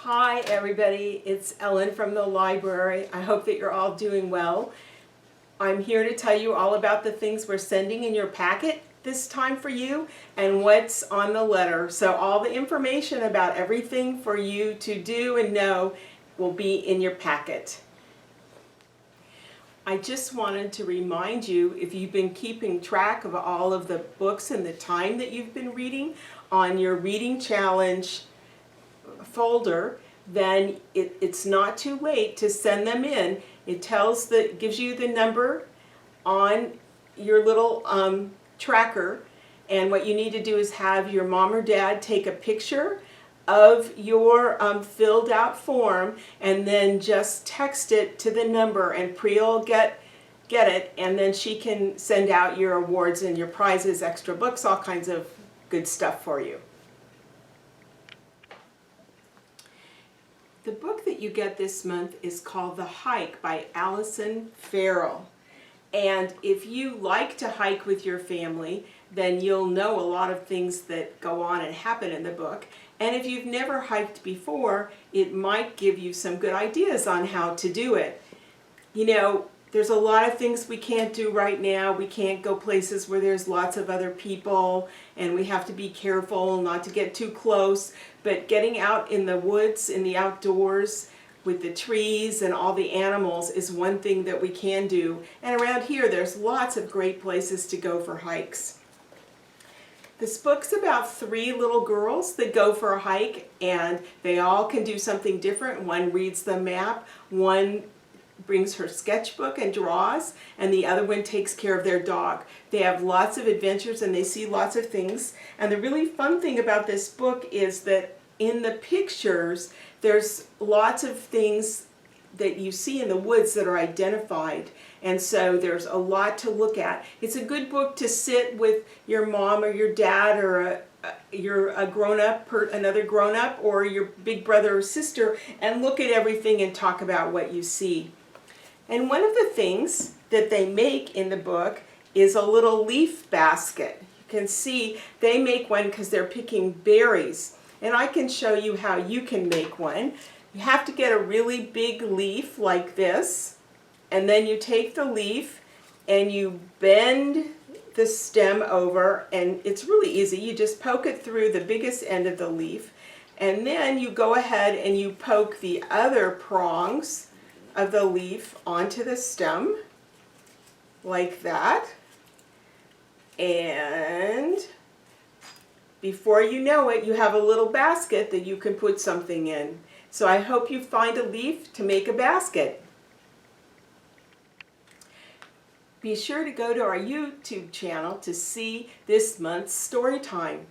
Hi everybody, it's Ellen from the library. I hope that you're all doing well. I'm here to tell you all about the things we're sending in your packet this time for you and what's on the letter. So all the information about everything for you to do and know will be in your packet. I just wanted to remind you, if you've been keeping track of all of the books and the time that you've been reading on your reading challenge folder, then it's not too late to send them in. It gives you the number on your little tracker, and what you need to do is have your mom or dad take a picture of your filled out form and then just text it to the number, and Priya will get it, and then she can send out your awards and your prizes, extra books, all kinds of good stuff for you. The book that you get this month is called The Hike by Allison Farrell. And if you like to hike with your family, then you'll know a lot of things that go on and happen in the book. And if you've never hiked before, it might give you some good ideas on how to do it. You know, there's a lot of things we can't do right now. We can't go places where there's lots of other people, and we have to be careful not to get too close. But getting out in the woods, in the outdoors, with the trees and all the animals is one thing that we can do. And around here, there's lots of great places to go for hikes. This book's about 3 little girls that go for a hike, and they all can do something different. One reads the map, one brings her sketchbook and draws, and the other one takes care of their dog. They have lots of adventures and they see lots of things. And the really fun thing about this book is that in the pictures, there's lots of things that you see in the woods that are identified. And so there's a lot to look at. It's a good book to sit with your mom or your dad, or you're a grown-up, another grown-up, or your big brother or sister, and look at everything and talk about what you see. And one of the things that they make in the book is a little leaf basket. You can see they make one because they're picking berries. And I can show you how you can make one. You have to get a really big leaf like this, and then you take the leaf and you bend the stem over, and it's really easy. You just poke it through the biggest end of the leaf, and then you go ahead and you poke the other prongs of the leaf onto the stem like that, and before you know it, you have a little basket that you can put something in. So I hope you find a leaf to make a basket. Be sure to go to our YouTube channel to see this month's story time.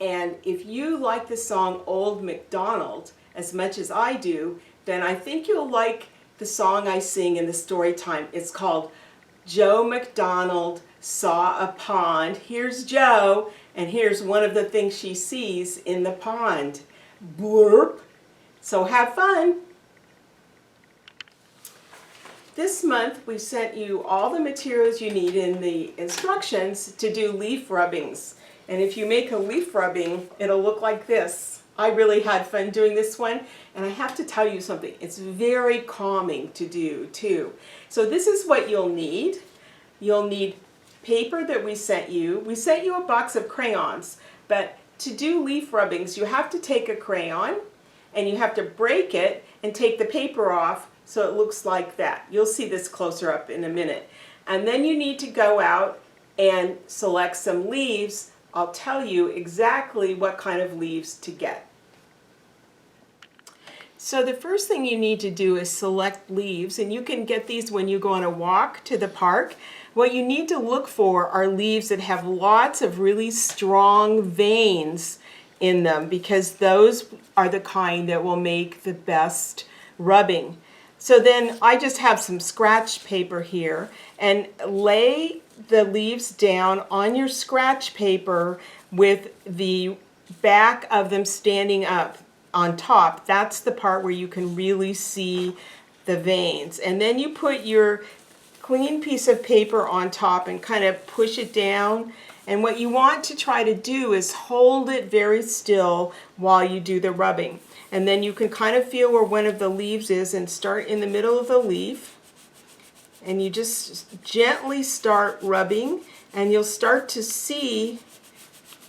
And if you like the song Old MacDonald as much as I do, then I think you'll like the song I sing in the story time. It's called Joe MacDonald Saw a Pond. Here's Joe, and here's one of the things she sees in the pond. Blurp. So have fun. This month we sent you all the materials you need in the instructions to do leaf rubbings. And if you make a leaf rubbing, it'll look like this. I really had fun doing this one, and I have to tell you something. It's very calming to do too. So this is what you'll need. You'll need paper that we sent you. We sent you a box of crayons, but to do leaf rubbings, you have to take a crayon and you have to break it and take the paper off so it looks like that. You'll see this closer up in a minute. And then you need to go out and select some leaves. I'll tell you exactly what kind of leaves to get. So the first thing you need to do is select leaves, and you can get these when you go on a walk to the park. What you need to look for are leaves that have lots of really strong veins in them, because those are the kind that will make the best rubbing. So then I just have some scratch paper here, and lay the leaves down on your scratch paper with the back of them standing up on top. That's the part where you can really see the veins. And then you put your clean piece of paper on top and kind of push it down, And what you want to try to do is hold it very still while you do the rubbing. And then you can kind of feel where one of the leaves is and start in the middle of the leaf. And you just gently start rubbing, and you'll start to see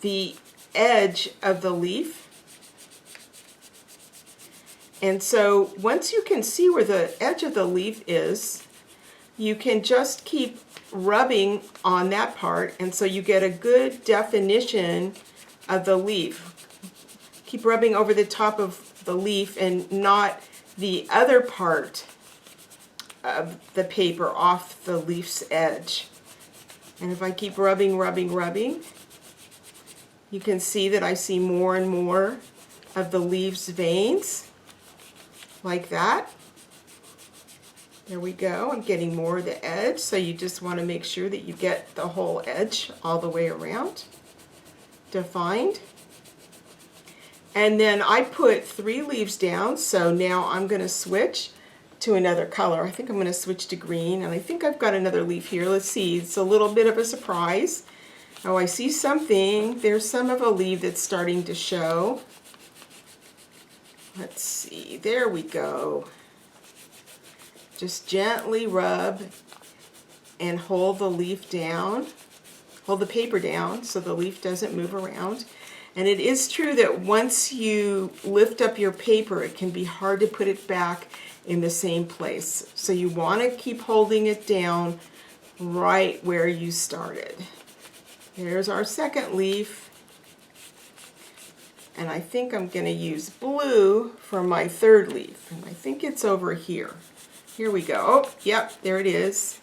the edge of the leaf. And so once you can see where the edge of the leaf is, you can just keep rubbing on that part, and so you get a good definition of the leaf. Keep rubbing over the top of the leaf and not the other part of the paper off the leaf's edge. And if I keep rubbing, you can see that I see more and more of the leaf's veins, like that. There we go. I'm getting more of the edge, so you just want to make sure that you get the whole edge all the way around defined. And then I put 3 leaves down, so now I'm going to switch to another color. I think I'm going to switch to green, and I think I've got another leaf here. Let's see. It's a little bit of a surprise. Oh, I see something. There's some of a leaf that's starting to show. Let's see. There we go. Just gently rub and hold the leaf down. Hold the paper down so the leaf doesn't move around. And it is true that once you lift up your paper, it can be hard to put it back in the same place. So you want to keep holding it down right where you started. There's our second leaf. And I think I'm going to use blue for my third leaf. And I think it's over here. Here we go. Oh, yep, there it is.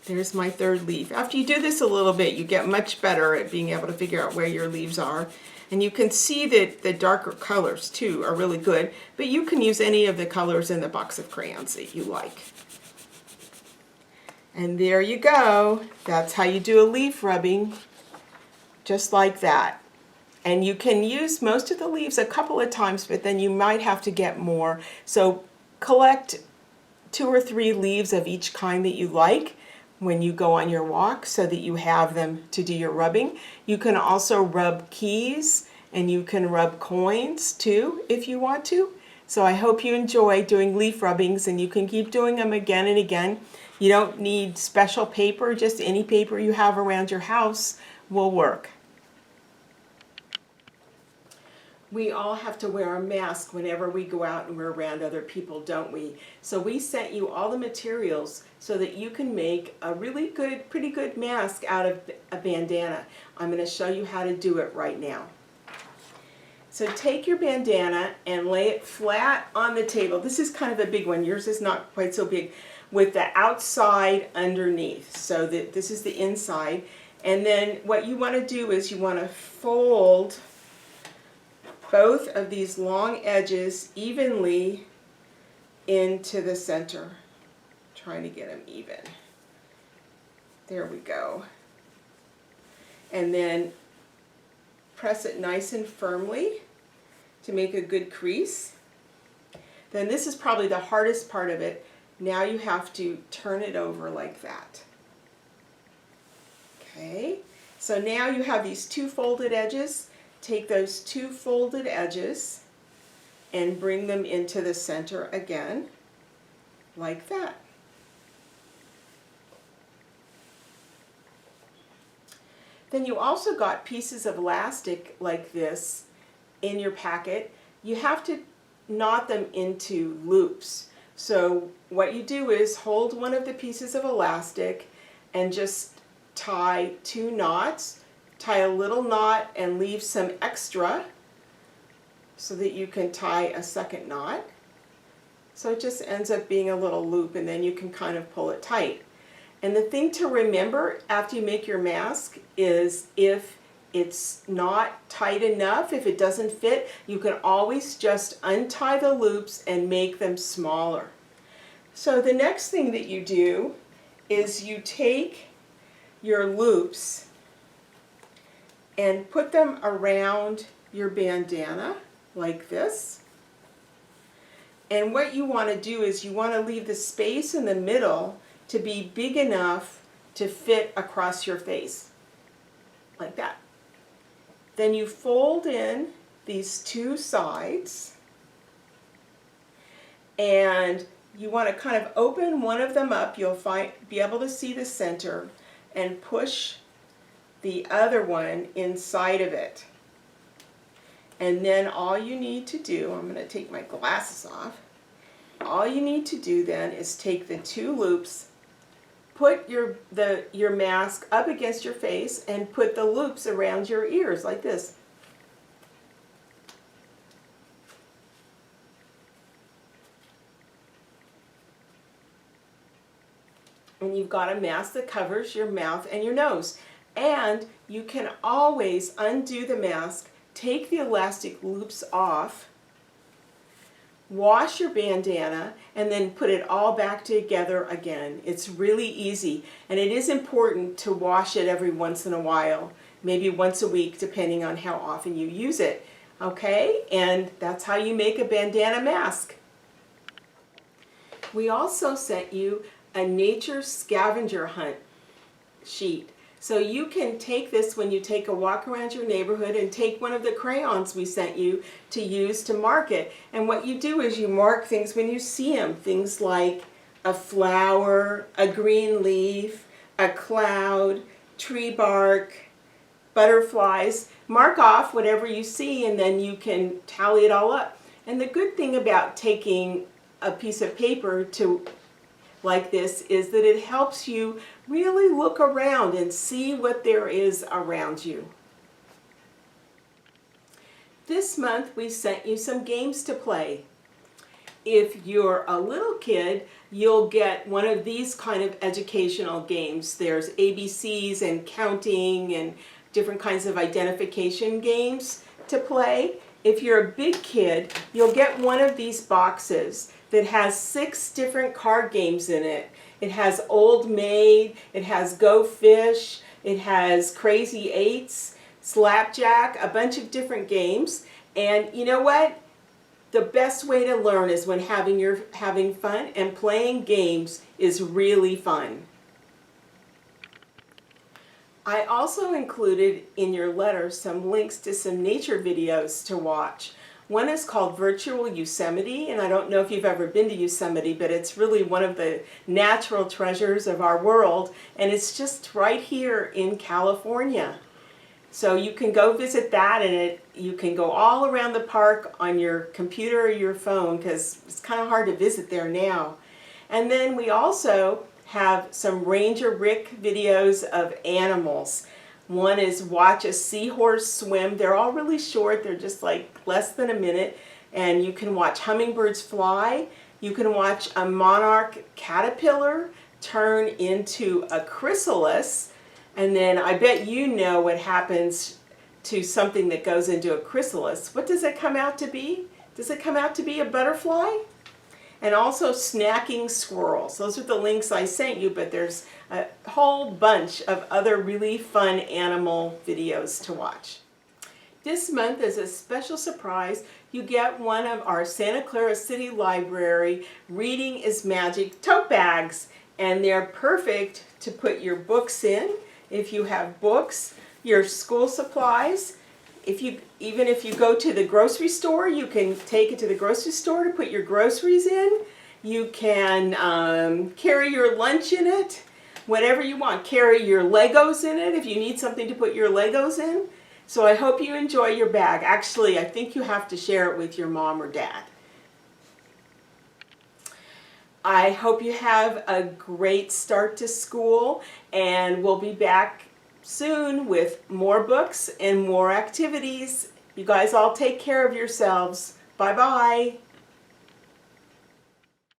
There's my third leaf. After you do this a little bit, you get much better at being able to figure out where your leaves are. And you can see that the darker colors, too, are really good. But you can use any of the colors in the box of crayons that you like. And there you go. That's how you do a leaf rubbing, just like that. And you can use most of the leaves a couple of times, but then you might have to get more. So collect 2 or 3 leaves of each kind that you like when you go on your walk so that you have them to do your rubbing. You can also rub keys, and you can rub coins too if you want to. So I hope you enjoy doing leaf rubbings, and you can keep doing them again and again. You don't need special paper, just any paper you have around your house will work. We all have to wear a mask whenever we go out and we're around other people, don't we? So we sent you all the materials so that you can make a really good, pretty good mask out of a bandana. I'm going to show you how to do it right now. So take your bandana and lay it flat on the table. This is kind of a big one. Yours is not quite so big, with the outside underneath. So that this is the inside. And then what you want to do is you want to fold both of these long edges evenly into the center. Trying to get them even. There we go. And then press it nice and firmly to make a good crease. Then this is probably the hardest part of it. Now you have to turn it over like that. Okay, so now you have these 2 folded edges. Take those 2 folded edges and bring them into the center again, like that. Then you also got pieces of elastic like this in your packet. You have to knot them into loops. So what you do is hold one of the pieces of elastic and just tie 2 knots. Tie a little knot and leave some extra so that you can tie a second knot. So it just ends up being a little loop, and then you can kind of pull it tight. And the thing to remember after you make your mask is if it's not tight enough, if it doesn't fit, you can always just untie the loops and make them smaller. So the next thing that you do is you take your loops and put them around your bandana like this. And what you want to do is you want to leave the space in the middle to be big enough to fit across your face. like that. Then you fold in these two sides, and you want to kind of open one of them up. You'll be able to see the center, and push the other one inside of it. And then all you need to do, I'm going to take my glasses off, all you need to do then is take the two loops, put your mask up against your face, and put the loops around your ears like this. And you've got a mask that covers your mouth and your nose. And you can always undo the mask, take the elastic loops off, wash your bandana, and then put it all back together again. It's really easy, and it is important to wash it every once in a while, maybe once a week, depending on how often you use it. Okay, and that's how you make a bandana mask. We also sent you a nature scavenger hunt sheet. So you can take this when you take a walk around your neighborhood and take one of the crayons we sent you to use to mark it. And what you do is you mark things when you see them. Things like a flower, a green leaf, a cloud, tree bark, butterflies. Mark off whatever you see, and then you can tally it all up. And the good thing about taking a piece of paper to like this is that it helps you really look around and see what there is around you. This month we sent you some games to play. If you're a little kid, you'll get one of these kind of educational games. There's ABCs and counting and different kinds of identification games to play. If you're a big kid, you'll get one of these boxes that has 6 different card games in it. It has Old Maid, it has Go Fish, it has Crazy Eights, Slapjack, a bunch of different games. And you know what? The best way to learn is when having fun, and playing games is really fun. I also included in your letter some links to some nature videos to watch. One is called Virtual Yosemite, and I don't know if you've ever been to Yosemite, but it's really one of the natural treasures of our world, and it's just right here in California. So you can go visit that, and you can go all around the park on your computer or your phone, because it's kind of hard to visit there now. And then we also have some Ranger Rick videos of animals. One is watch a seahorse swim. They're all really short. They're just like less than a minute. And you can watch hummingbirds fly. You can watch a monarch caterpillar turn into a chrysalis. And then I bet you know what happens to something that goes into a chrysalis. What does it come out to be? Does it come out to be a butterfly? And also snacking squirrels. Those are the links I sent you, but there's a whole bunch of other really fun animal videos to watch. This month, as a special surprise, you get one of our Santa Clara City Library Reading is Magic tote bags. And they're perfect to put your books in, if you have books, your school supplies. Even if you go to the grocery store, you can take it to the grocery store to put your groceries in. You can carry your lunch in it, whatever you want. Carry your Legos in it if you need something to put your Legos in. So I hope you enjoy your bag. Actually, I think you have to share it with your mom or dad. I hope you have a great start to school, and we'll be back soon with more books and more activities. You guys all take care of yourselves. Bye-bye.